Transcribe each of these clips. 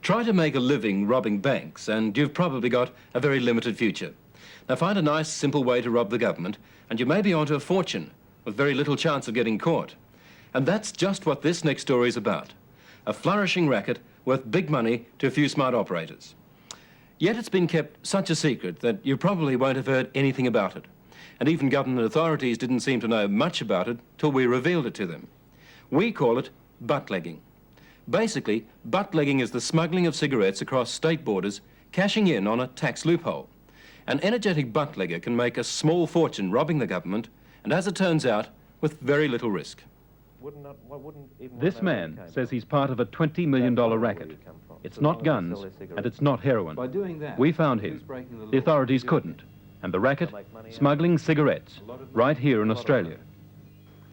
Try to make a living robbing banks and you've probably got a very limited future. Now find a nice, simple way to rob the government and you may be onto a fortune with very little chance of getting caught. And that's just what this next story is about. A flourishing racket worth big money to a few smart operators. Yet it's been kept such a secret that you probably won't have heard anything about it. And even government authorities didn't seem to know much about it till we revealed it to them. We call it butt-legging. Basically, butt-legging is the smuggling of cigarettes across state borders, cashing in on a tax loophole. An energetic butt-legger can make a small fortune robbing the government, and as it turns out, with very little risk. This man says he's part of a $20 million racket. It's not guns, and it's not heroin. We found him. The authorities couldn't. And the racket, smuggling cigarettes, right here in Australia.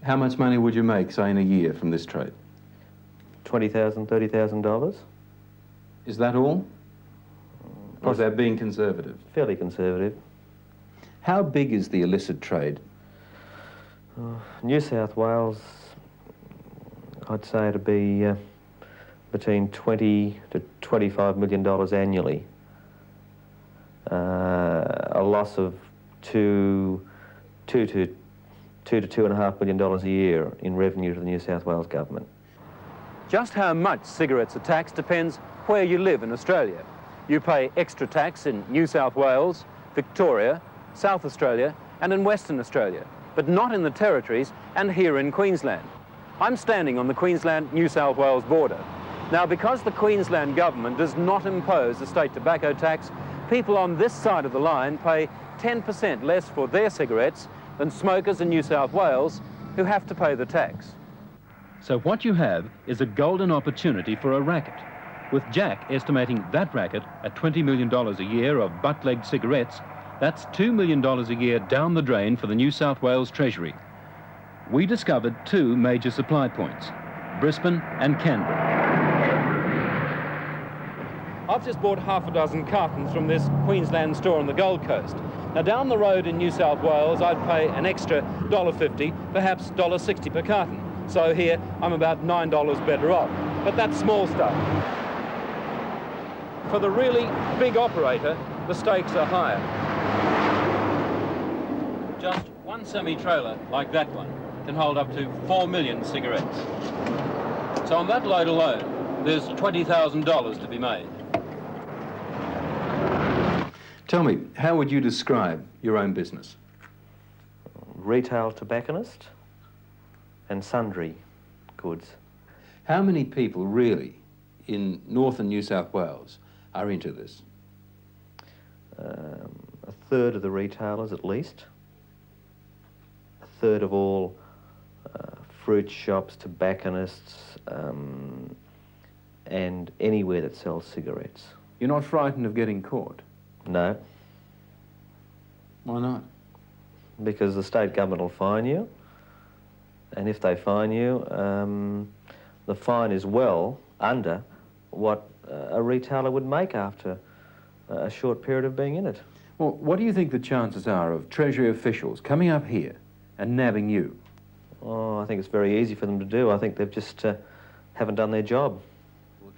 How much money would you make, say, in a year from this trade? $20,000, $30,000. Is that all? Or is that being conservative? Fairly conservative. How big is the illicit trade? New South Wales, I'd say it'd be between $20 to $25 million annually. A loss of $2 to $2.5 million a year in revenue to the New South Wales government. Just how much cigarettes are taxed depends where you live in Australia. You pay extra tax in New South Wales, Victoria, South Australia and in Western Australia, but not in the territories and here in Queensland. I'm standing on the Queensland-New South Wales border. Now, because the Queensland government does not impose a state tobacco tax, people on this side of the line pay 10% less for their cigarettes than smokers in New South Wales who have to pay the tax. So what you have is a golden opportunity for a racket, with Jack estimating that racket at $20 million a year of butt-legged cigarettes. That's $2 million a year down the drain for the New South Wales Treasury. We discovered two major supply points, Brisbane and Canberra. I've just bought half a dozen cartons from this Queensland store on the Gold Coast. Now down the road in New South Wales, I'd pay an extra $1.50, perhaps $1.60 per carton. So here, I'm about $9 better off. But that's small stuff. For the really big operator, the stakes are higher. Just one semi-trailer like that one can hold up to 4 million cigarettes. So on that load alone, there's $20,000 to be made. Tell me, how would you describe your own business? Retail tobacconist and sundry goods. How many people really in northern New South Wales are into this? A third of the retailers at least. A third of all fruit shops, tobacconists, and anywhere that sells cigarettes. You're not frightened of getting caught? No. Why not? Because the state government will fine you, and if they fine you, the fine is well under what a retailer would make after a short period of being in it. Well, what do you think the chances are of Treasury officials coming up here and nabbing you? Oh, I think it's very easy for them to do. I think they've just haven't done their job.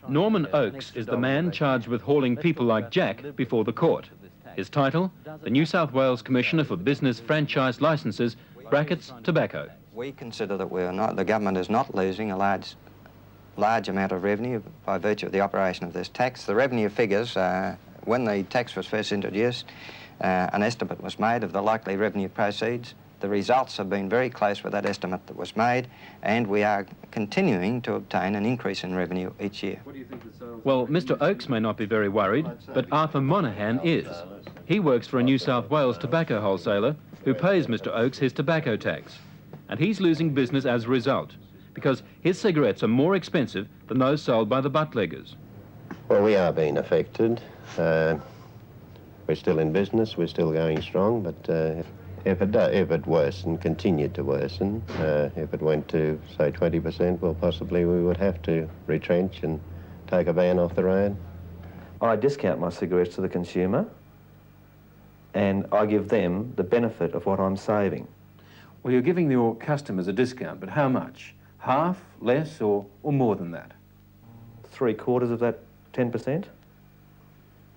Norman Oakes is the man charged with hauling people like Jack before the court. His title, the New South Wales Commissioner for Business Franchise Licences, brackets tobacco. We consider that the government is not losing a large amount of revenue by virtue of the operation of this tax. The revenue figures, when the tax was first introduced, an estimate was made of the likely revenue proceeds. The results have been very close with that estimate that was made, and we are continuing to obtain an increase in revenue each year. Well, Mr. Oakes may not be very worried, but Arthur Monaghan is. He works for a New South Wales tobacco wholesaler who pays Mr. Oakes his tobacco tax. And he's losing business as a result, because his cigarettes are more expensive than those sold by the butt-leggers. Well, we are being affected. We're still in business, we're still going strong, but if it worsened, continued to worsen, if it went to, say, 20%, well, possibly we would have to retrench and take a ban off the road. I discount my cigarettes to the consumer, and I give them the benefit of what I'm saving. Well, you're giving your customers a discount, but how much? Half, less, or more than that? 3/4 of that 10%.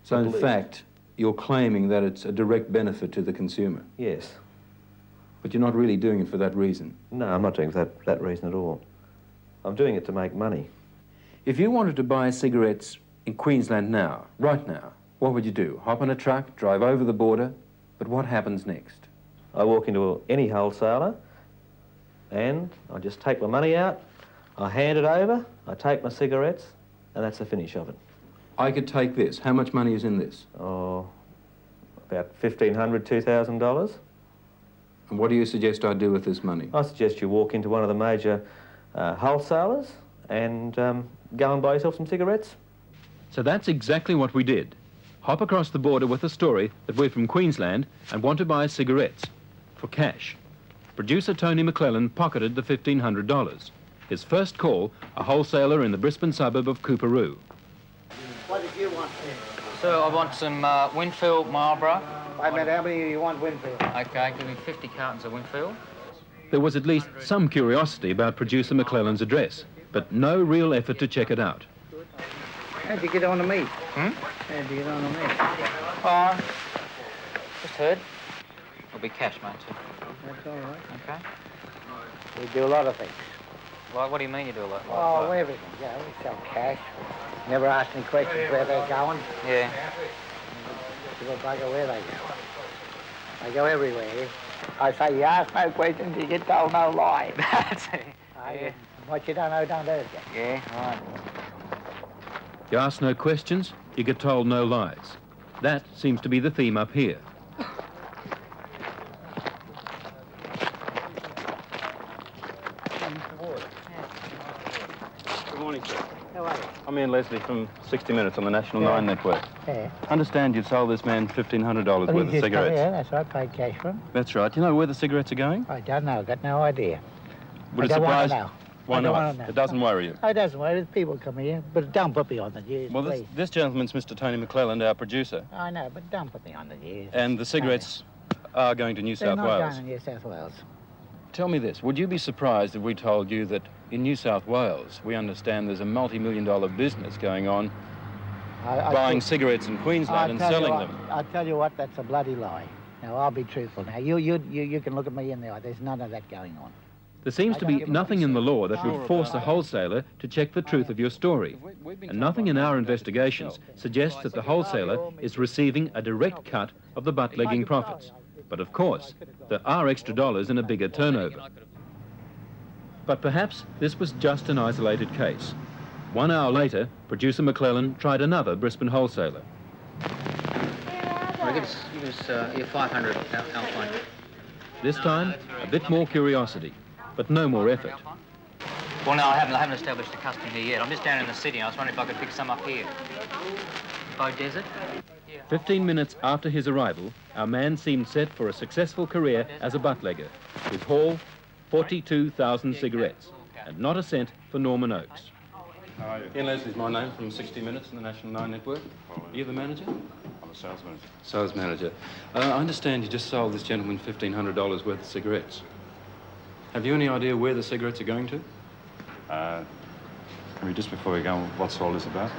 So in fact, you're claiming that it's a direct benefit to the consumer, Yes. but you're not really doing it for that reason. No, I'm not doing it for that reason at all. I'm doing it to make money. If you wanted to buy cigarettes in Queensland now, right now, what would you do? Hop on a truck, drive over the border, but what happens next? I walk into any wholesaler and I just take my money out, I hand it over, I take my cigarettes, and that's the finish of it. I could take this. How much money is in this? Oh, about $1,500, $2,000. And what do you suggest I do with this money? I suggest you walk into one of the major wholesalers and go and buy yourself some cigarettes. So that's exactly what we did. Hop across the border with the story that we're from Queensland and want to buy cigarettes for cash. Producer Tony McClellan pocketed the $1,500. His first call, a wholesaler in the Brisbane suburb of Cooperoo. What did you want? So I want some Winfield Marlborough. Wait a minute, how many do you want Winfield? Okay, give me 50 cartons of Winfield. There was at least some curiosity about producer McClellan's address, but no real effort to check it out. How'd you get on to me? Hmm? How'd you get on to me? Oh, just heard. It'll be cash, mate, too. That's all right. Okay. We do a lot of things. Like, what do you mean you do a lot? Oh, everything. Yeah, we sell cash. Never ask any questions where they're going. Yeah. Give a bugger where they go. They go everywhere. I say you ask no questions, you get told no lie. That's it. Yeah. What you don't know, don't hurt you. Yeah, right. You ask no questions, you get told no lies. That seems to be the theme up here. Good morning, sir. How are you? I'm Ian Leslie from 60 Minutes on the National 9 Network. Yeah. Understand you've sold this man $1,500 worth of cigarettes. Yeah, that's right. Paid cash for them. That's right. Do you know where the cigarettes are going? I don't know. Got no idea. Would it I don't want surprise to know. Why I don't not? want to know. It doesn't worry you. Oh, it doesn't worry. People come here, but don't put me on the news, Well, please. this gentleman's Mr. Tony McClelland, our producer, I know, but don't put me on the news. and the cigarettes are going to New They're South not Wales. going to New South Wales. Tell me this, would you be surprised if we told you that in New South Wales, we understand there's a multi-million-dollar business going on buying cigarettes in Queensland and selling them? I'll tell you what, that's a bloody lie. Now, I'll be truthful. Now, you can look at me in the eye. There's none of that going on. There seems to be nothing in the law that would force a wholesaler to check the truth of your story. And nothing in our investigations suggests that the wholesaler is receiving a direct cut of the butt-legging profits. But of course, there are extra dollars in a bigger turnover. But perhaps this was just an isolated case. 1 hour later, producer McClellan tried another Brisbane wholesaler. Well, give us your 500 Alpine. This time, a bit more curiosity, but no more effort. Well, no, I haven't established a custom here yet. I'm just down in the city. I was wondering if I could pick some up here. Bow Desert? 15 minutes after his arrival, our man seemed set for a successful career as a buttlegger. His haul, 42,000 cigarettes, and not a cent for Norman Oakes. How are you? Ian Leslie's my name, from 60 Minutes on the National 9 Network. Are you the manager? I'm a sales manager. Sales manager. I understand you just sold this gentleman $1,500 worth of cigarettes. Have you any idea where the cigarettes are going to? Just before we go, what's all this about?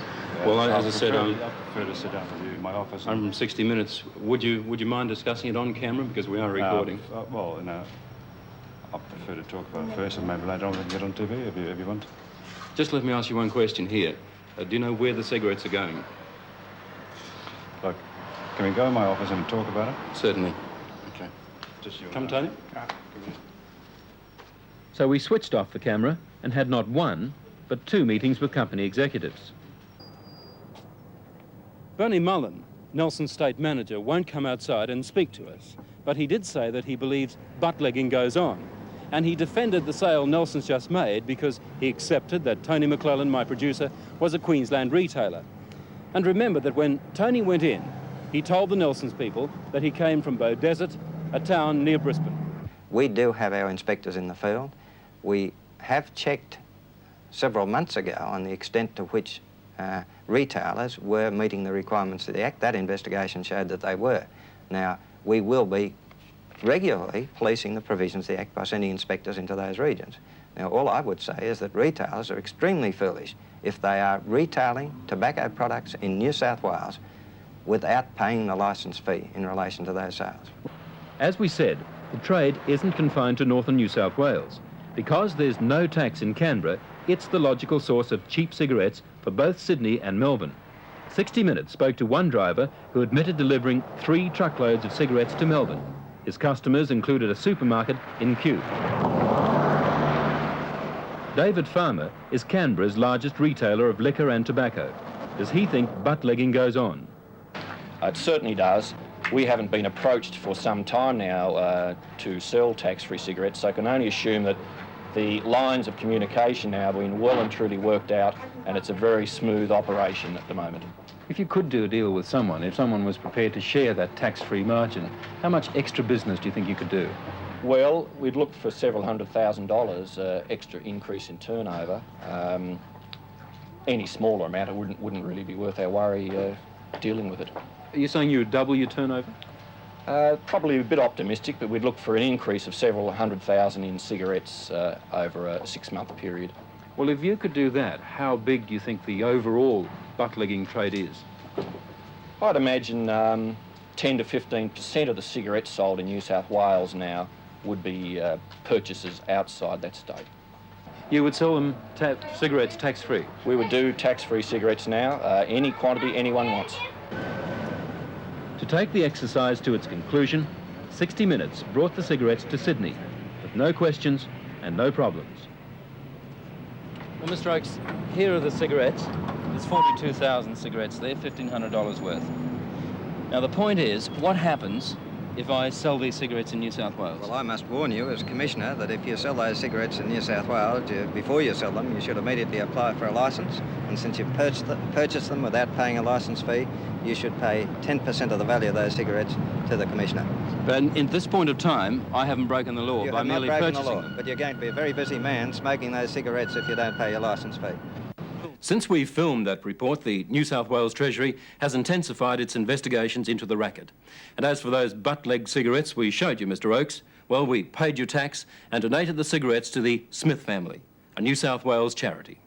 Well, as I said, I prefer to sit down with you in my office. I'm from 60 Minutes. Would you mind discussing it on camera, because we are recording? Well, I prefer to talk about it first, and maybe later on we can get on TV if you want. Just let me ask you one question here. Do you know where the cigarettes are going? Look, can we go in my office and talk about it? Certainly. Okay. Just you. Come, Tony. So we switched off the camera and had not one, but 2 meetings with company executives. Bernie Mullen, Nelson's state manager, won't come outside and speak to us, but he did say that he believes butt-legging goes on. And he defended the sale Nelson's just made because he accepted that Tony McClellan, my producer, was a Queensland retailer. And remember that when Tony went in, he told the Nelson's people that he came from Bow Desert, a town near Brisbane. We do have our inspectors in the field. We have checked several months ago on the extent to which retailers were meeting the requirements of the Act. That investigation showed that they were. Now, we will be regularly policing the provisions of the Act by sending inspectors into those regions. Now, all I would say is that retailers are extremely foolish if they are retailing tobacco products in New South Wales without paying the licence fee in relation to those sales. As we said, the trade isn't confined to northern New South Wales. Because there's no tax in Canberra, it's the logical source of cheap cigarettes for both Sydney and Melbourne. 60 Minutes spoke to one driver who admitted delivering 3 truckloads of cigarettes to Melbourne. His customers included a supermarket in Kew. David Farmer is Canberra's largest retailer of liquor and tobacco. Does he think butt-legging goes on? It certainly does. We haven't been approached for some time now to sell tax-free cigarettes, so I can only assume that the lines of communication now have been well and truly worked out, and it's a very smooth operation at the moment. If you could do a deal with someone, if someone was prepared to share that tax-free margin, how much extra business do you think you could do? Well, we'd look for several $100,000 extra increase in turnover. Any smaller amount, it wouldn't really be worth our worry dealing with it. Are you saying you would double your turnover? Probably a bit optimistic, but we'd look for an increase of several $100,000 in cigarettes over a 6-month period. Well, if you could do that, how big do you think the overall butt-legging trade is? I'd imagine 10 to 15% of the cigarettes sold in New South Wales now would be purchases outside that state. You would sell them cigarettes tax-free? We would do tax-free cigarettes now, any quantity anyone wants. To take the exercise to its conclusion, 60 Minutes brought the cigarettes to Sydney, with no questions and no problems. Well, Mr. Oakes, here are the cigarettes. There's 42,000 cigarettes there, $1,500 worth. Now, the point is, what happens if I sell these cigarettes in New South Wales? Well, I must warn you as Commissioner that if you sell those cigarettes in New South Wales, before you sell them, you should immediately apply for a licence. And since you've purchased them without paying a licence fee, you should pay 10% of the value of those cigarettes to the Commissioner. But at this point of time, I haven't broken the law by merely purchasing them. But you're going to be a very busy man smoking those cigarettes if you don't pay your licence fee. Since we filmed that report, the New South Wales Treasury has intensified its investigations into the racket. And as for those butt-leg cigarettes we showed you, Mr. Oakes, well, we paid your tax and donated the cigarettes to the Smith family, a New South Wales charity.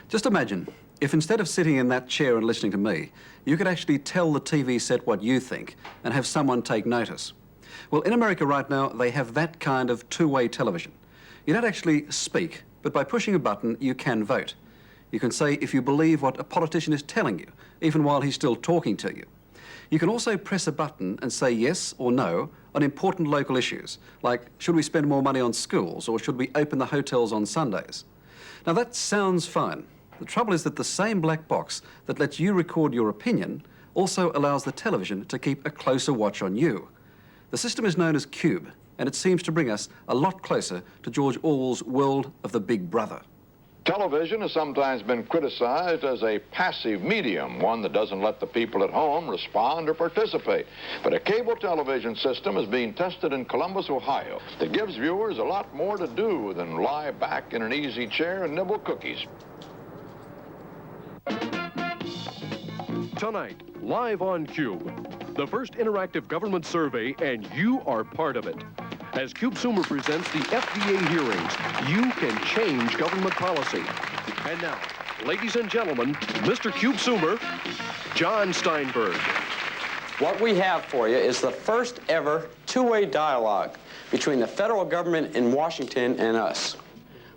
Just imagine, if instead of sitting in that chair and listening to me, you could actually tell the TV set what you think and have someone take notice. Well, in America right now, they have that kind of two-way television. You don't actually speak, but by pushing a button, you can vote. You can say if you believe what a politician is telling you, even while he's still talking to you. You can also press a button and say yes or no on important local issues, like should we spend more money on schools or should we open the hotels on Sundays? Now, that sounds fine. The trouble is that the same black box that lets you record your opinion also allows the television to keep a closer watch on you. The system is known as Cube, and it seems to bring us a lot closer to George Orwell's world of the Big Brother. Television has sometimes been criticized as a passive medium, one that doesn't let the people at home respond or participate. But a cable television system is being tested in Columbus, Ohio, that gives viewers a lot more to do than lie back in an easy chair and nibble cookies. Tonight, live on Cube, the first interactive government survey, and you are part of it. As CubeSumer presents the FDA hearings, you can change government policy. And now, ladies and gentlemen, Mr. CubeSumer, John Steinfort. What we have for you is the first ever two-way dialogue between the federal government in Washington and us.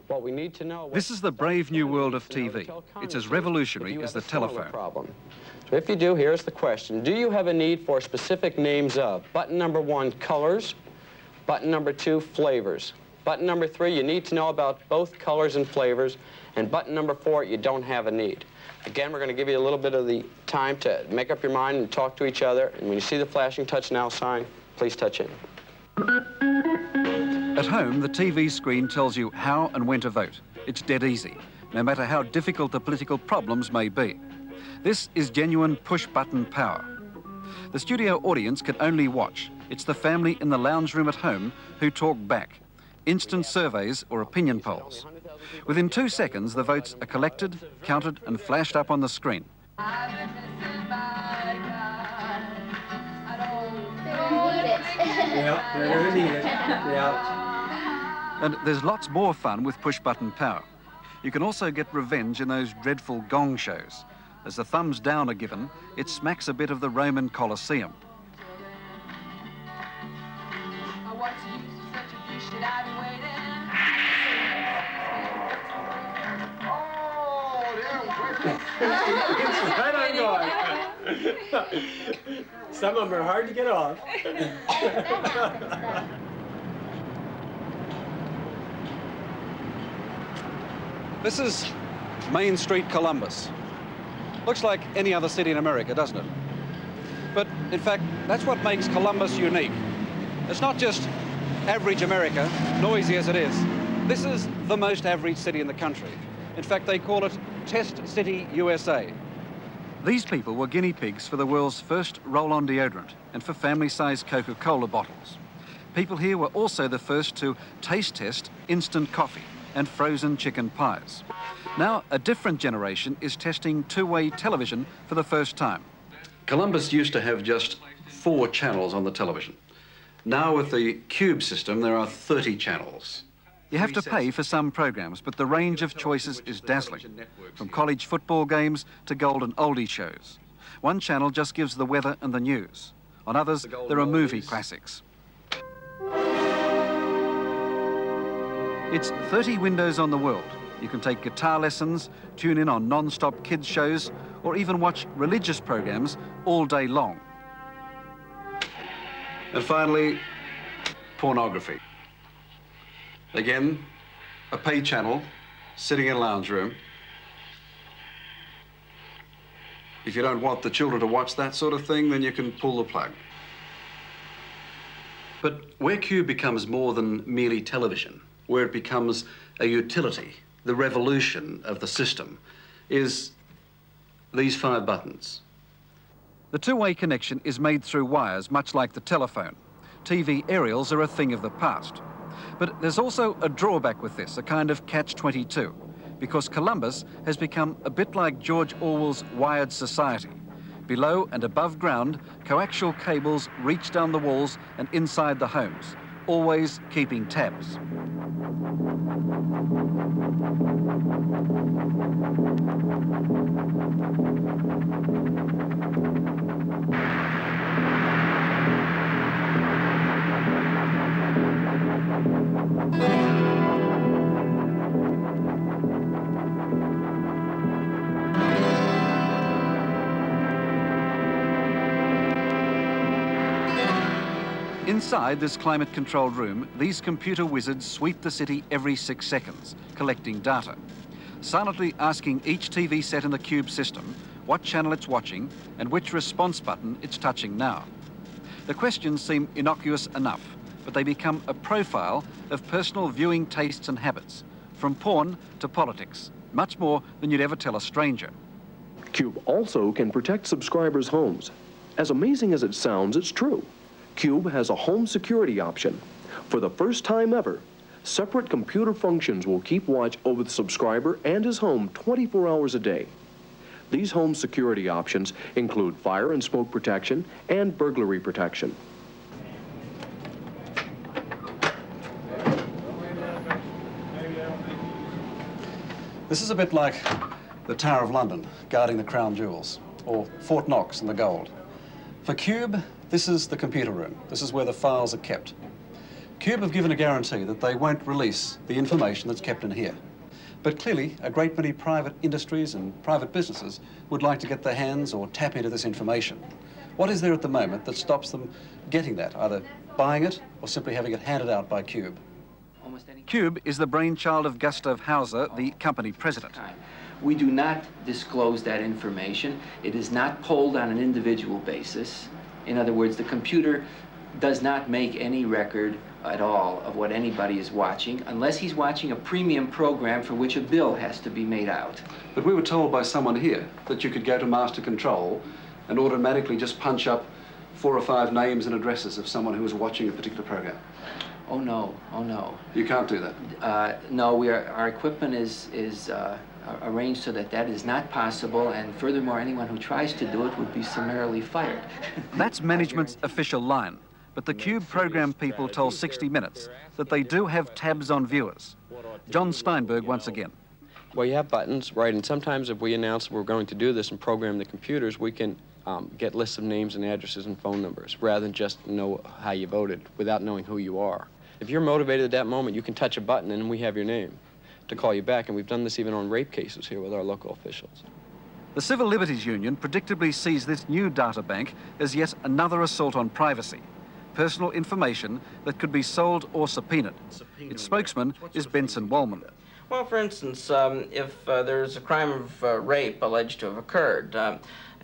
What we need to know... This is the brave new world of TV. It's as revolutionary as the telephone. So if you do, here's the question. Do you have a need for specific names of? Button number 1, colors. Button number 2, flavors. Button number 3, you need to know about both colors and flavors. And button number 4, you don't have a need. Again, we're going to give you a little bit of the time to make up your mind and talk to each other. And when you see the flashing touch now sign, please touch in. At home, the TV screen tells you how and when to vote. It's dead easy, no matter how difficult the political problems may be. This is genuine push-button power. The studio audience can only watch. It's the family in the lounge room at home who talk back. Instant surveys or opinion polls. Within 2 seconds, the votes are collected, counted, and flashed up on the screen. Yeah, they're going to need it. Yeah. And there's lots more fun with push-button power. You can also get revenge in those dreadful gong shows. As the thumbs down are given, it smacks a bit of the Roman Colosseum. Right on guard. Some of them are hard to get off. This is Main Street, Columbus. Looks like any other city in America, doesn't it? But in fact, that's what makes Columbus unique. It's not just average America, noisy as it is. This is the most average city in the country. In fact, they call it Test City, USA. These people were guinea pigs for the world's first roll-on deodorant and for family-sized Coca-Cola bottles. People here were also the first to taste test instant coffee and frozen chicken pies. Now, a different generation is testing two-way television for the first time. Columbus used to have just 4 channels on the television. Now, with the Cube system, there are 30 channels. You have to pay for some programs, but the range of choices is dazzling, from college football games to golden oldie shows. One channel just gives the weather and the news. On others, there are movie classics. It's 30 windows on the world. You can take guitar lessons, tune in on non-stop kids shows, or even watch religious programs all day long. And finally, pornography. Again, a pay channel, sitting in a lounge room. If you don't want the children to watch that sort of thing, then you can pull the plug. But where Cube becomes more than merely television, where it becomes a utility, the revolution of the system, is these 5 buttons. The two-way connection is made through wires, much like the telephone. TV aerials are a thing of the past. But there's also a drawback with this, a kind of catch-22, because Columbus has become a bit like George Orwell's Wired Society. Below and above ground, coaxial cables reach down the walls and inside the homes, always keeping tabs. Inside this climate-controlled room, these computer wizards sweep the city every 6 seconds, collecting data, silently asking each TV set in the Cube system what channel it's watching and which response button it's touching now. The questions seem innocuous enough, but they become a profile of personal viewing tastes and habits, from porn to politics, much more than you'd ever tell a stranger. Cube also can protect subscribers' homes. As amazing as it sounds, it's true. Cube has a home security option. For the first time ever, separate computer functions will keep watch over the subscriber and his home 24 hours a day. These home security options include fire and smoke protection and burglary protection. This is a bit like the Tower of London, guarding the crown jewels, or Fort Knox and the gold. For Cube, this is the computer room. This is where the files are kept. Cube have given a guarantee that they won't release the information that's kept in here. But clearly, a great many private industries and private businesses would like to get their hands or tap into this information. What is there at the moment that stops them getting that, either buying it or simply having it handed out by Cube? Cube is the brainchild of Gustav Hauser, the company president. We do not disclose that information. It is not polled on an individual basis. In other words, the computer does not make any record at all of what anybody is watching unless he's watching a premium program for which a bill has to be made out. But we were told by someone here that you could go to Master Control and automatically just punch up 4 or 5 names and addresses of someone who was watching a particular program. Oh no, oh no. You can't do that? No, our equipment is arranged so that that is not possible, and furthermore, anyone who tries to do it would be summarily fired. That's management's official line. But the Cube program people told 60 Minutes that they do have tabs on viewers. John Steinberg once again. Well, you have buttons, right, and sometimes if we announce we're going to do this and program the computers, we can get lists of names and addresses and phone numbers rather than just know how you voted without knowing who you are. If you're motivated at that moment, you can touch a button and we have your name to call you back, and we've done this even on rape cases here with our local officials. The Civil Liberties Union predictably sees this new data bank as yet another assault on privacy, personal information that could be sold or subpoenaed. Its spokesman is Benson Wallman. Well, for instance, if there's a crime of rape alleged to have occurred,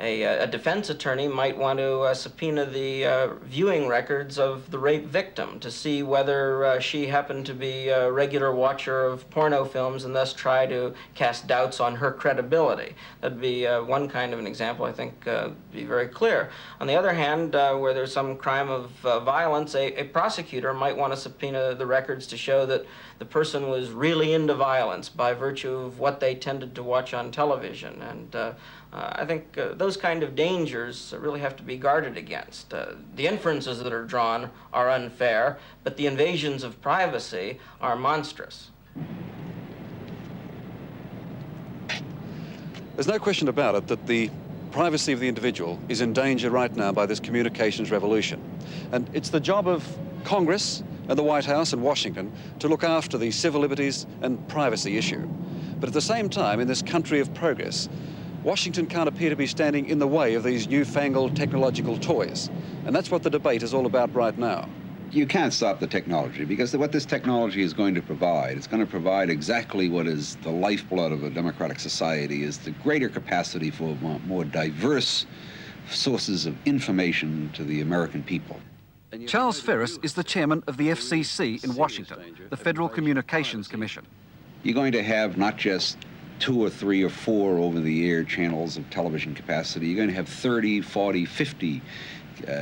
a defense attorney might want to subpoena the viewing records of the rape victim to see whether she happened to be a regular watcher of porno films and thus try to cast doubts on her credibility. That'd be one kind of an example, I think, be very clear. On the other hand, where there's some crime of violence, a prosecutor might want to subpoena the records to show that the person was really into violence by virtue of what they tended to watch on television. And I think those kind of dangers really have to be guarded against. The inferences that are drawn are unfair, but the invasions of privacy are monstrous. There's no question about it that the privacy of the individual is in danger right now by this communications revolution. And it's the job of Congress and the White House and Washington to look after the civil liberties and privacy issue. But at the same time, in this country of progress, Washington can't appear to be standing in the way of these newfangled technological toys. And that's what the debate is all about right now. You can't stop the technology, because what this technology is going to provide, it's going to provide exactly what is the lifeblood of a democratic society, is the greater capacity for more diverse sources of information to the American people. Charles Ferris is the chairman of the FCC in Washington, the Federal Communications Commission. You're going to have not just 2 or 3 or 4 over-the-air channels of television capacity. You're going to have 30, 40, 50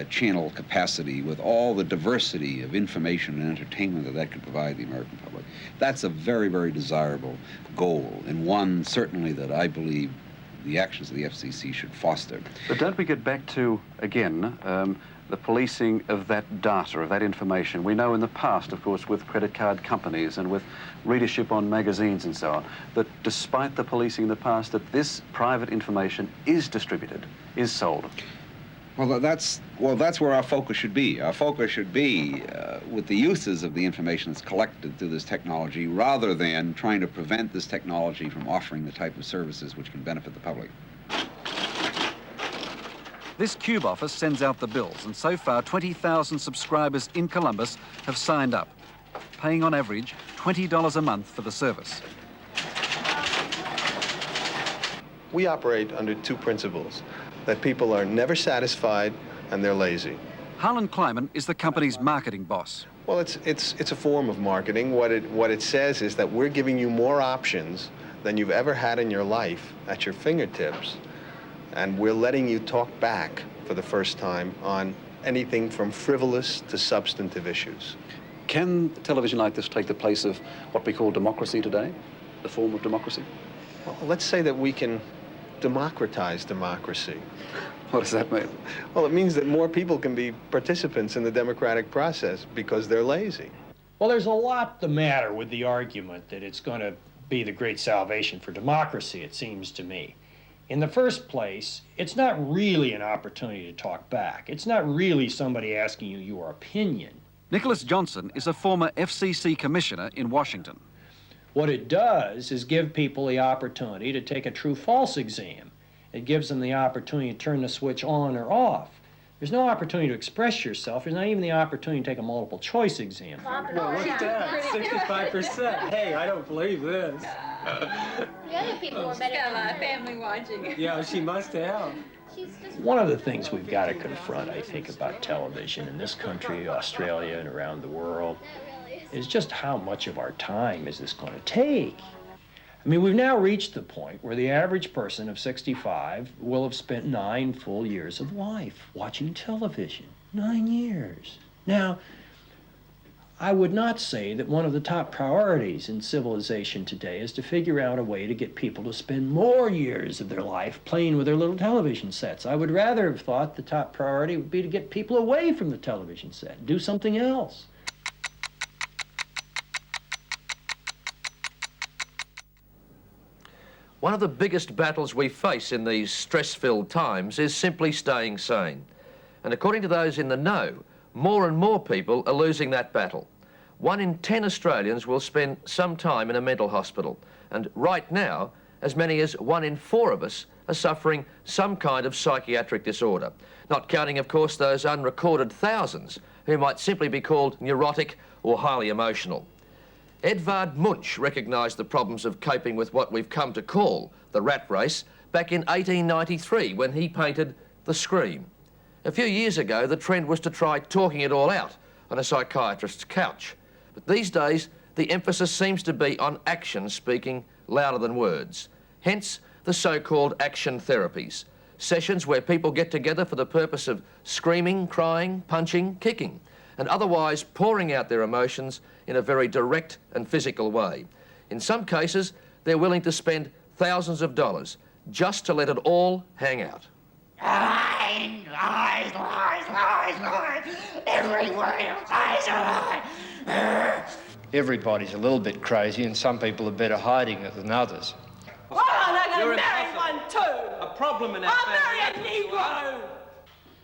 channel capacity with all the diversity of information and entertainment that could provide the American public. That's a very, very desirable goal, and one certainly that I believe the actions of the FCC should foster. But don't we get back to, again, the policing of that data, of that information? We know in the past, of course, with credit card companies and with readership on magazines and so on, that despite the policing in the past, that this private information is distributed, is sold. Well, that's where our focus should be. Our focus should be with the uses of the information that's collected through this technology, rather than trying to prevent this technology from offering the type of services which can benefit the public. This Cube office sends out the bills, and so far 20,000 subscribers in Columbus have signed up, paying on average $20 a month for the service. We operate under 2 principles: that people are never satisfied and they're lazy. Harlan Kleiman is the company's marketing boss. Well, it's a form of marketing. What it says is that we're giving you more options than you've ever had in your life at your fingertips. And we're letting you talk back for the first time on anything from frivolous to substantive issues. Can television like this take the place of what we call democracy today, the form of democracy? Well, let's say that we can democratize democracy. What does that mean? Well, it means that more people can be participants in the democratic process because they're lazy. Well, there's a lot the matter with the argument that it's going to be the great salvation for democracy, it seems to me. In the first place, it's not really an opportunity to talk back. It's not really somebody asking you your opinion. Nicholas Johnson is a former FCC commissioner in Washington. What it does is give people the opportunity to take a true-false exam. It gives them the opportunity to turn the switch on or off. There's no opportunity to express yourself. There's not even the opportunity to take a multiple-choice exam. No, look at that, 65%. Hey, I don't believe this. The other people were better. She's got a lot of family watching. Yeah, she must have. One of the things we've got to confront, I think, about television in this country, Australia, and around the world, is just how much of our time is this going to take? I mean, we've now reached the point where the average person of 65 will have spent 9 full years of life watching television. 9 years. Now, I would not say that one of the top priorities in civilization today is to figure out a way to get people to spend more years of their life playing with their little television sets. I would rather have thought the top priority would be to get people away from the television set, do something else. One of the biggest battles we face in these stress-filled times is simply staying sane. And according to those in the know, more and more people are losing that battle. 1 in 10 Australians will spend some time in a mental hospital. And right now, as many as 1 in 4 of us are suffering some kind of psychiatric disorder. Not counting, of course, those unrecorded thousands who might simply be called neurotic or highly emotional. Edvard Munch recognised the problems of coping with what we've come to call the rat race back in 1893 when he painted The Scream. A few years ago, the trend was to try talking it all out on a psychiatrist's couch. But these days, the emphasis seems to be on action speaking louder than words. Hence, the so-called action therapies, sessions where people get together for the purpose of screaming, crying, punching, kicking, and otherwise pouring out their emotions in a very direct and physical way. In some cases, they're willing to spend thousands of dollars just to let it all hang out. Lies, lies, lies, lies, lies. Every word of lies are lies. Everybody's a little bit crazy, and some people are better hiding it than others. Well, I'm going to marry one too. A problem in our I'll marry a Negro.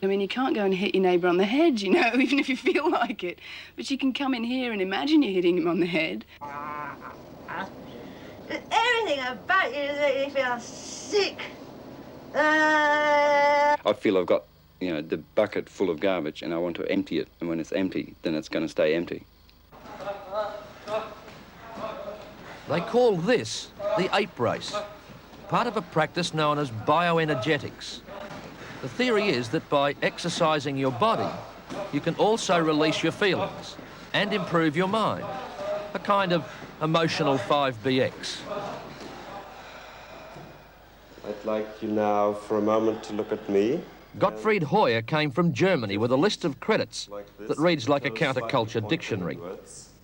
I mean, you can't go and hit your neighbour on the head, you know, even if you feel like it. But you can come in here and imagine you're hitting him on the head. Everything about you is that you feel sick. I feel I've got, you know, the bucket full of garbage and I want to empty it. And when it's empty, then it's going to stay empty. They call this the ape race, part of a practice known as bioenergetics. The theory is that by exercising your body, you can also release your feelings and improve your mind, a kind of emotional 5BX. I'd like you now for a moment to look at me. Gottfried Hoyer came from Germany with a list of credits that reads like a counterculture dictionary.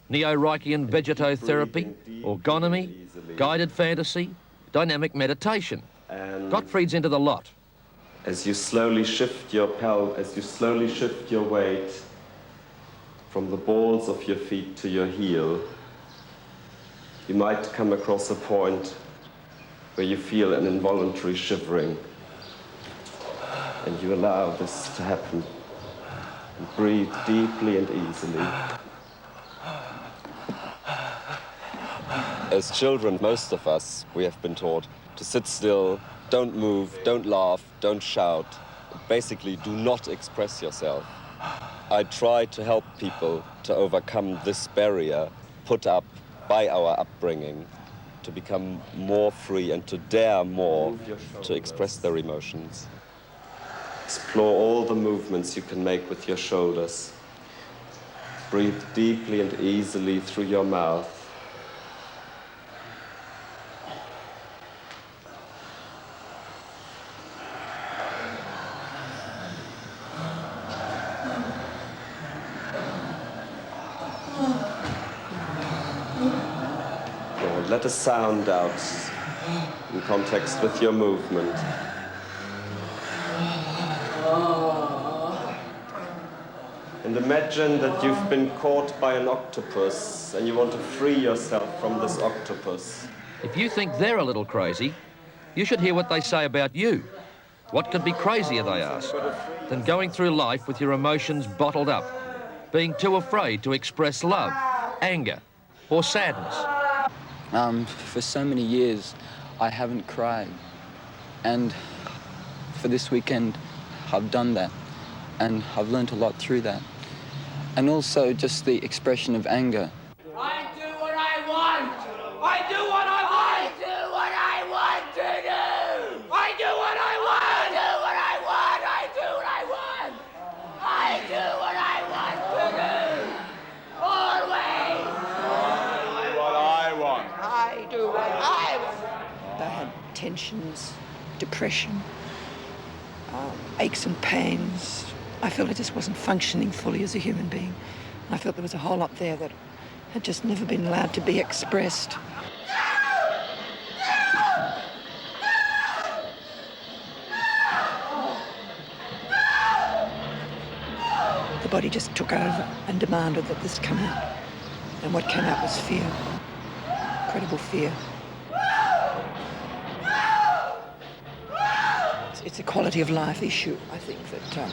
Neo-Reichian vegetotherapy, orgonomy, guided fantasy, dynamic meditation. Gottfried's into the lot. As you slowly shift your weight from the balls of your feet to your heel, you might come across a point where you feel an involuntary shivering, and you allow this to happen. And breathe deeply and easily. As children, most of us, we have been taught to sit still, don't move, don't laugh, don't shout. Basically, do not express yourself. I try to help people to overcome this barrier put up by our upbringing, to become more free and to dare more to express their emotions. Explore all the movements you can make with your shoulders. Breathe deeply and easily through your mouth. Let a sound out in context with your movement. And imagine that you've been caught by an octopus and you want to free yourself from this octopus. If you think they're a little crazy, you should hear what they say about you. What could be crazier, they ask, than going through life with your emotions bottled up, being too afraid to express love, anger, or sadness? For so many years, I haven't cried. And for this weekend, I've done that. And I've learned a lot through that. And also just the expression of anger. I do what I want! I do what I want! I do what I want to do! I do what I want! I do what I want! I do what I want! I do what I want to do! Always! I do what I want. I do what I want! I had tensions, depression, aches and pains. I felt I just wasn't functioning fully as a human being. I felt there was a whole lot there that had just never been allowed to be expressed. The body just took over and demanded that this come out. And what came out was fear. Incredible fear. It's a quality of life issue, I think, that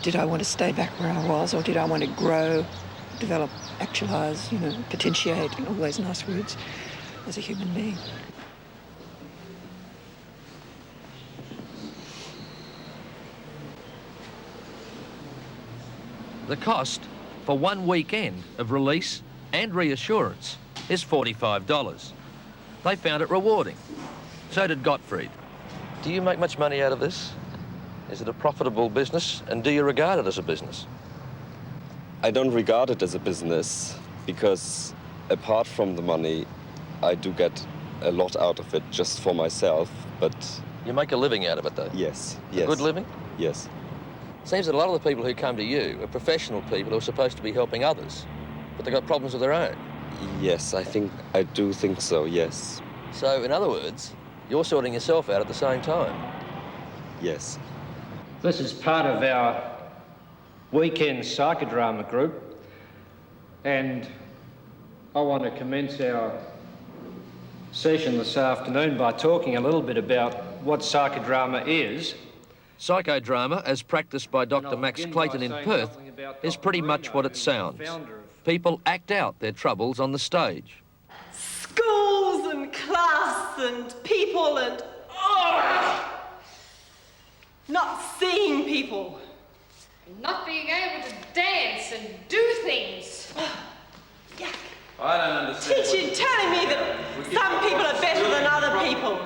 did I want to stay back where I was, or did I want to grow, develop, actualise, you know, potentiate, and all those nice words as a human being. The cost for 1 weekend of release and reassurance is $45. They found it rewarding. So did Gottfried. Do you make much money out of this? Is it a profitable business, and do you regard it as a business? I don't regard it as a business because apart from the money, I do get a lot out of it just for myself, but... You make a living out of it, though? Yes, A yes. good living? Yes. Seems that a lot of the people who come to you are professional people who are supposed to be helping others, but they've got problems of their own. Yes, I do think so, yes. So, in other words, you're sorting yourself out at the same time? Yes. This is part of our weekend psychodrama group, and I want to commence our session this afternoon by talking a little bit about what psychodrama is. Psychodrama, as practiced by Dr. Max Clayton in Perth, is pretty much what it sounds. People act out their troubles on the stage. Schools and class and people and... not seeing people. Not being able to dance and do things. Yuck. I don't understand. Teacher telling me that some people are better than other people.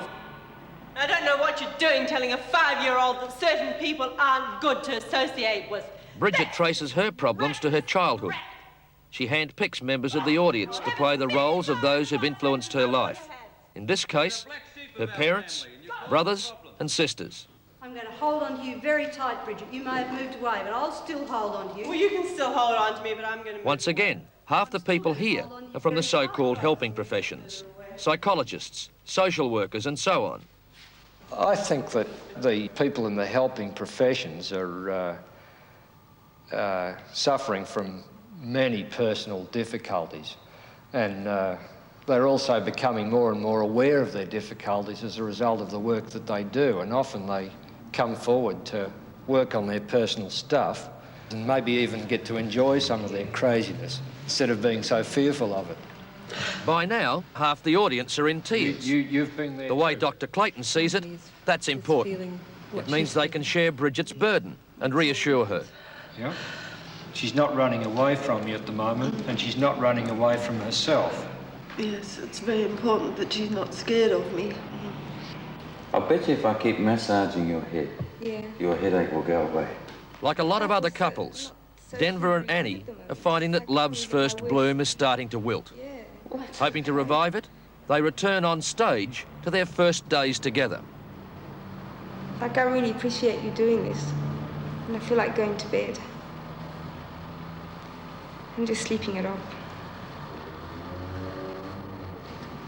I don't know what you're doing telling a 5-year-old that certain people aren't good to associate with. Bridget traces her problems to her childhood. She handpicks members of the audience to play the roles of those who've influenced her life. In this case, her parents, brothers and sisters. I'm going to hold on to you very tight, Bridget. You may have moved away, but I'll still hold on to you. Well, you can still hold on to me, but I'm going to... Once again, half the people here are from the so-called helping professions. Psychologists, social workers and so on. I think that the people in the helping professions are suffering from many personal difficulties, and they're also becoming more and more aware of their difficulties as a result of the work that they do, and often they come forward to work on their personal stuff and maybe even get to enjoy some of their craziness instead of being so fearful of it. By now, half the audience are in tears. You've been there. The way Dr. Clayton sees it, that's important. It means they can share Bridget's burden and reassure her. Yeah. She's not running away from you at the moment, and she's not running away from herself. Yes, it's very important that she's not scared of me. I bet you if I keep massaging your head, your headache will go away. Like a lot of other couples, Denver and Annie are finding that love's first bloom is starting to wilt. Hoping to revive it, they return on stage to their first days together. Like, I really appreciate you doing this, and I feel like going to bed. I'm just sleeping it off.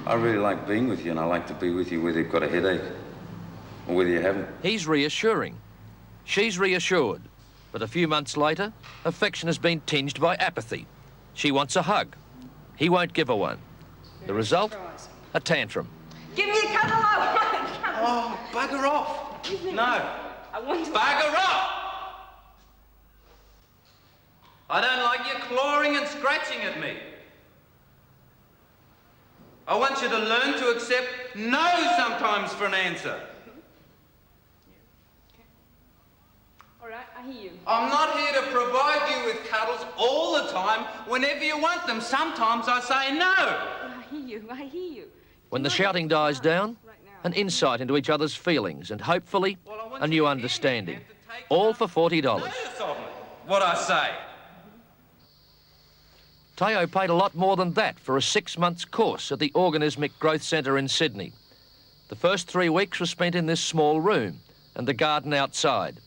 I really like being with you, and I like to be with you whether you've got a headache or whether you haven't. He's reassuring. She's reassured. But a few months later, affection has been tinged by apathy. She wants a hug. He won't give her one. The result? A tantrum. Give me a cuddle, I want a cuddle. Oh, bugger off. No. I want to... Bugger off! I don't like you clawing and scratching at me. I want you to learn to accept no sometimes for an answer. All right, I hear you. I'm not here to provide you with cuddles all the time, whenever you want them. Sometimes I say no. I hear you, I hear you. When the shouting dies down, an insight into each other's feelings and hopefully a new understanding. All for $40. Notice of me, what I say. Teo paid a lot more than that for a 6-month course at the Organismic Growth Centre in Sydney. The first 3 weeks were spent in this small room and the garden outside.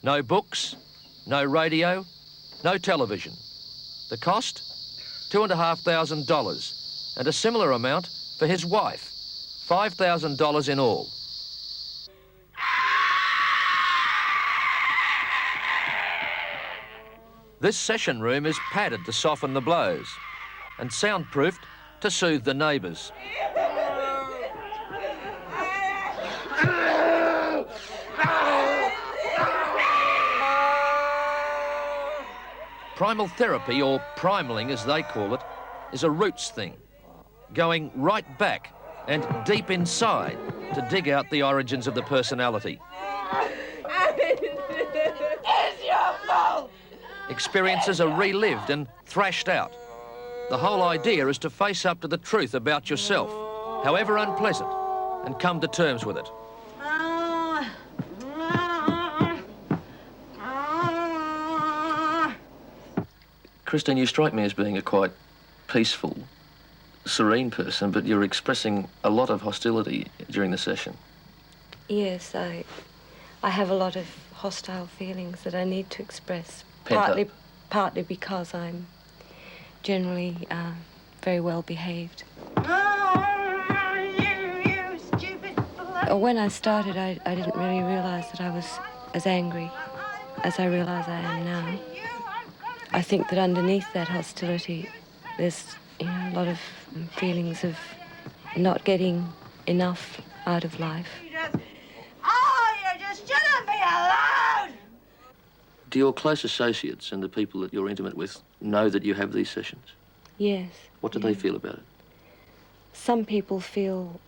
No books, no radio, no television. The cost? $2,500, and a similar amount for his wife, $5,000 in all. This session room is padded to soften the blows and soundproofed to soothe the neighbours. Primal therapy, or primaling as they call it, is a roots thing, going right back and deep inside to dig out the origins of the personality. It's your fault! Experiences are relived and thrashed out. The whole idea is to face up to the truth about yourself, however unpleasant, and come to terms with it. Christine, you strike me as being a quite peaceful, serene person, but you're expressing a lot of hostility during the session. Yes, I have a lot of hostile feelings that I need to express. Pent up. Partly because I'm generally very well behaved. You stupid blood! When I started, I didn't really realise that I was as angry as I realise I am now. I think that underneath that hostility, there's a lot of feelings of not getting enough out of life. You just shouldn't be allowed! Do your close associates and the people that you're intimate with know that you have these sessions? Yes. What do they feel about it? Some people feel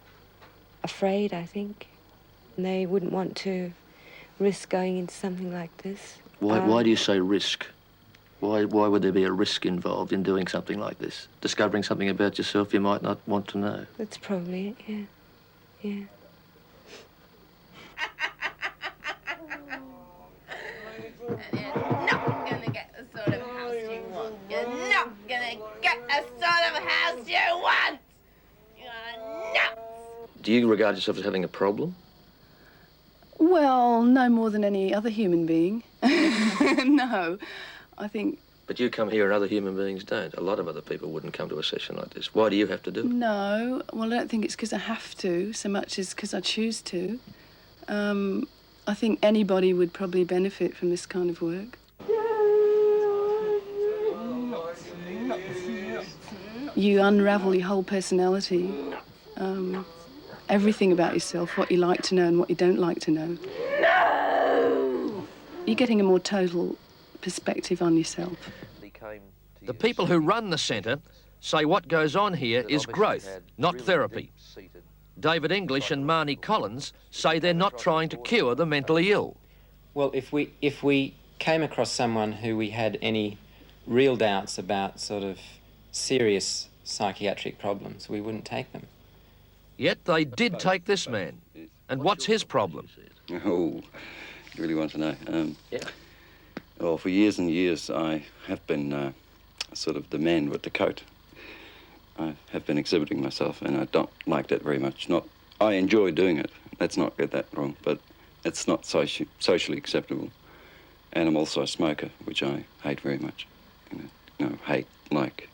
afraid, I think, and they wouldn't want to risk going into something like this. Why do you say risk? Why would there be a risk involved in doing something like this? Discovering something about yourself you might not want to know? That's probably it, yeah. Yeah. You're not gonna get the sort of house you want. You're not gonna get the sort of house you want! You're nuts! Do you regard yourself as having a problem? Well, no more than any other human being. No, I think... But you come here and other human beings don't. A lot of other people wouldn't come to a session like this. Why do you have to do it? No, well, I don't think it's because I have to so much as because I choose to. I think anybody would probably benefit from this kind of work. You unravel your whole personality, everything about yourself, what you like to know and what you don't like to know. No! You're getting a more total perspective on yourself. The people who run the centre say what goes on here is growth, not therapy. David English and Marnie Collins say they're not trying to cure the mentally ill. Well, if we came across someone who we had any real doubts about sort of serious psychiatric problems, we wouldn't take them. Yet they did take this man. And what's his problem? Oh, you really want to know? Yeah. Well, for years and years, I have been sort of the man with the coat. I have been exhibiting myself, and I don't like that very much. I enjoy doing it. Let's not get that wrong, but it's not socially acceptable. And I'm also a smoker, which I hate very much. Like.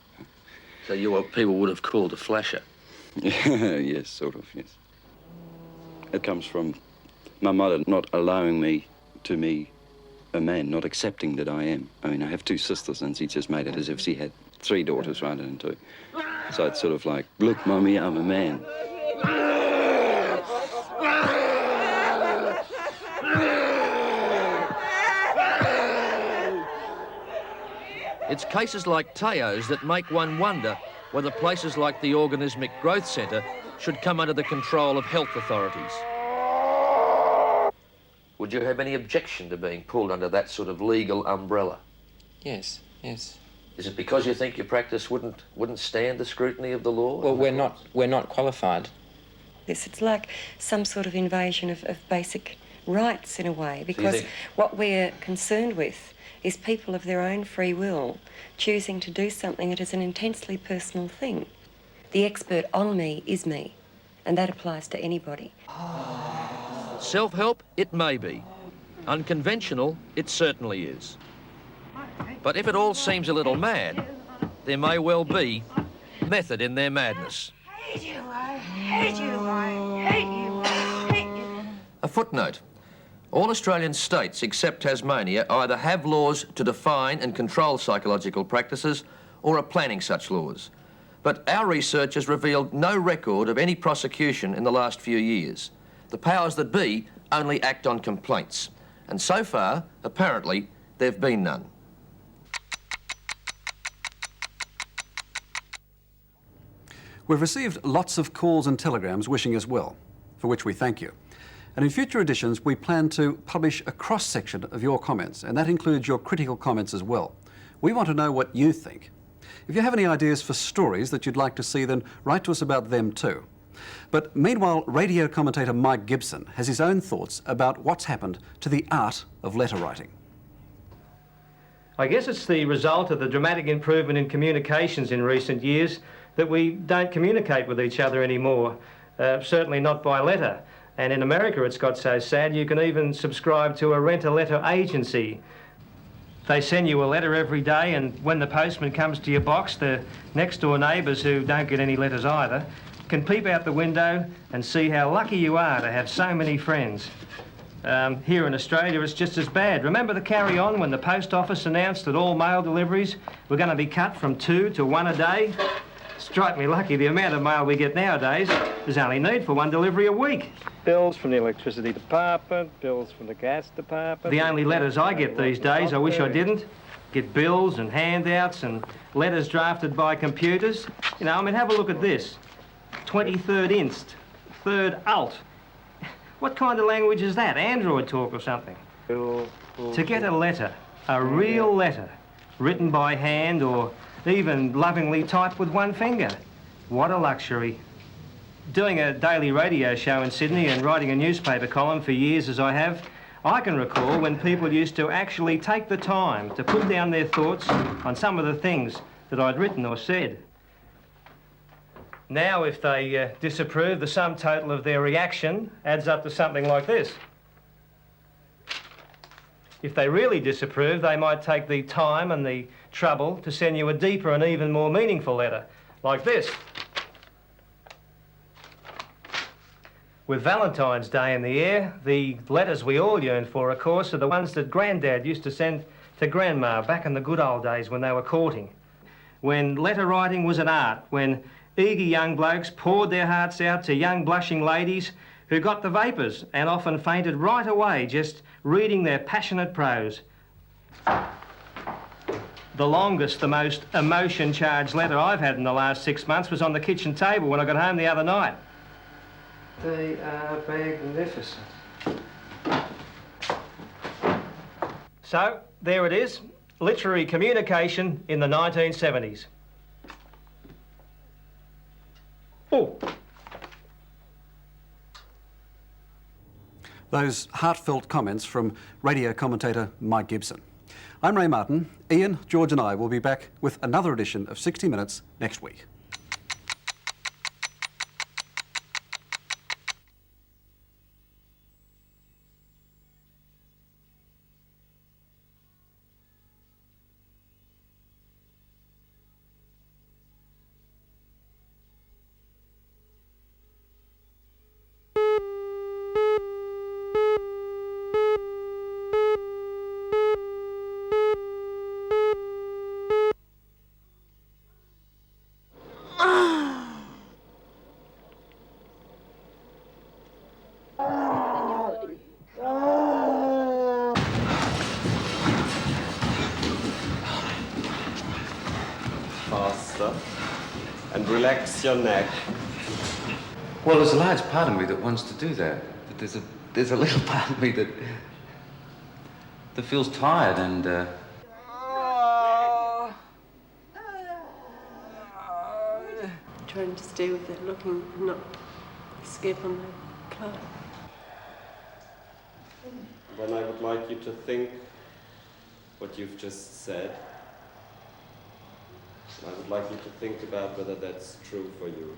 So you're what people would have called a flasher? Yes, sort of, yes. It comes from my mother not allowing me to be a man, not accepting that I am. I mean, I have two sisters, and she just made it as if she had 3 daughters rather than 2. So it's sort of like, look, Mummy, I'm a man. It's cases like Teo's that make one wonder whether places like the Organismic Growth Centre should come under the control of health authorities. Would you have any objection to being pulled under that sort of legal umbrella? Yes, yes. Is it because you think your practice wouldn't stand the scrutiny of the law? Well, we're not qualified. It's like some sort of invasion of basic rights in a way, because what we're concerned with is people of their own free will choosing to do something that is an intensely personal thing. The expert on me is me, and that applies to anybody. Self-help, it may be. Unconventional, it certainly is. But if it all seems a little mad, there may well be method in their madness. I hate you, I hate you, I hate you, I hate you. A footnote. All Australian states except Tasmania either have laws to define and control psychological practices or are planning such laws. But our research has revealed no record of any prosecution in the last few years. The powers that be only act on complaints. And so far, apparently, there have been none. We've received lots of calls and telegrams wishing us well, for which we thank you. And in future editions, we plan to publish a cross-section of your comments, and that includes your critical comments as well. We want to know what you think. If you have any ideas for stories that you'd like to see, then write to us about them too. But meanwhile, radio commentator Mike Gibson has his own thoughts about what's happened to the art of letter writing. I guess it's the result of the dramatic improvement in communications in recent years that we don't communicate with each other anymore, certainly not by letter. And in America it's got so sad you can even subscribe to a rent-a-letter agency. They send you a letter every day, and when the postman comes to your box, the next-door neighbours, who don't get any letters either, can peep out the window and see how lucky you are to have so many friends. Here in Australia it's just as bad. Remember the carry-on when the post office announced that all mail deliveries were going to be cut from 2 to 1 a day? Strike me lucky, the amount of mail we get nowadays, there's only need for 1 delivery a week. Bills from the electricity department, bills from the gas department. The only letters I get these days, I wish I didn't. Get bills and handouts and letters drafted by computers. You know, I mean, have a look at this. 23rd inst, 3rd alt. What kind of language is that? Android talk or something? To get a letter, a real letter, written by hand or even lovingly typed with 1 finger. What a luxury. Doing a daily radio show in Sydney and writing a newspaper column for years as I have, I can recall when people used to actually take the time to put down their thoughts on some of the things that I'd written or said. Now, if they disapprove, the sum total of their reaction adds up to something like this. If they really disapprove, they might take the time and the trouble to send you a deeper and even more meaningful letter, like this. With Valentine's Day in the air, the letters we all yearn for, of course, are the ones that Grandad used to send to Grandma back in the good old days when they were courting. When letter writing was an art, when eager young blokes poured their hearts out to young blushing ladies who got the vapours and often fainted right away just reading their passionate prose. The longest, the most emotion-charged letter I've had in the last 6 months was on the kitchen table when I got home the other night. They are magnificent. So, there it is, literary communication in the 1970s. Oh. Those heartfelt comments from radio commentator Mike Gibson. I'm Ray Martin. Ian, George and I will be back with another edition of 60 Minutes next week. Faster. And relax your neck. Well, there's a large part of me that wants to do that, but there's a little part of me that feels tired and. I'm trying to stay with that looking, not escape on my cloud. Then I would like you to think what you've just said. I would like you to think about whether that's true for you.